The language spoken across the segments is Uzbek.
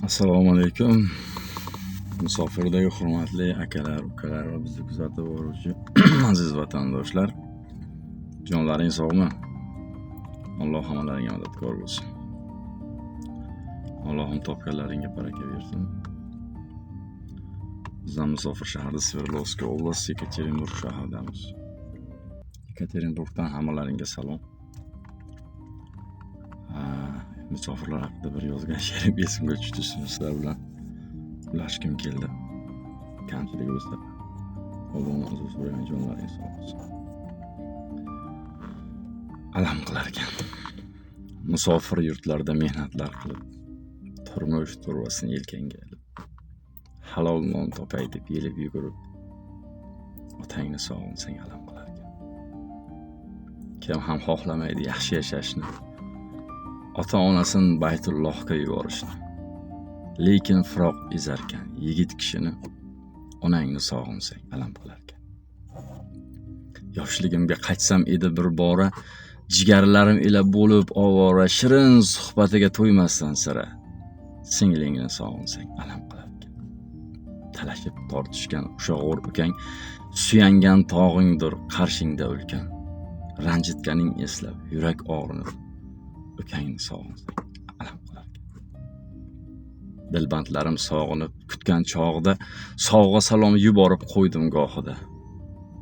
Assalomu alaykum. Musofirdagi hurmatli akalar, ukalar va bizni kuzatib boruvchi aziz vatandoshlar. Jonlaring sog'mi? Alloh hammalaringga madadkor bo'lsin. Allohim topganlaringga baraka bersin. Bizdan musofir shaharda Sverdlovskiy oblast, Yekaterinburg shahridamiz. Yekaterinburgdan hammalaringga salom. Musofirlar haqida bir yozgan she'rim esimga tushdi. Sizlar bilan ulashgim keldi. Kamchilik bo'lsa, Allohdan uzr so'ragan jonlaring sog' bo'lsin. Alam qilar ekan. Musofir yurtlarda mehnatlar qilib, turmush to'rvasini yelkangga ilib, halol non topay deb yelib yugurib, otangni sog'insang alam qilar ekan. Kim ham xohlamaydi yaxshi yashashni, ota-onasini Baytullohga yuborishni. Lekin firoq ezarkan yigit kishini, onangni sog'insang alam qilar ekan. Yoshligimga qaytsam edi bir bora, jigarlarim ila bo'lib ovora, shirin suhbatiga to'ymasdan sira, singlingni sog'insang alam qilar ekan. Talashib tortishgan o'sha g'o'r ukang, suyangan tog'ingdir qarshingda ulkan. Ranjitganing eslab yurak og'rinib, ukangni sog'insang alam qilar ekan. Dilbandlarim sog'inib kutgan chog'da, sovg'a salom yuborib qo'ydim gohida.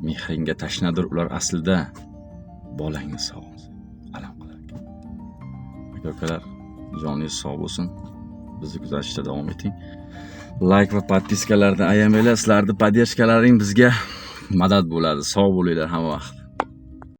Mehringga tashnadir ular aslida, bolangni sog'insang alam qilar ekan. Aka-ukalar, joningiz sog' bo'lsin. Bizni kuzatishda davom eting. Like va podpiskalarni ayamanglar. Sizlarning poddershkalaring bizga madad bo'ladi. Sog' bo'linglar hamma vaqt.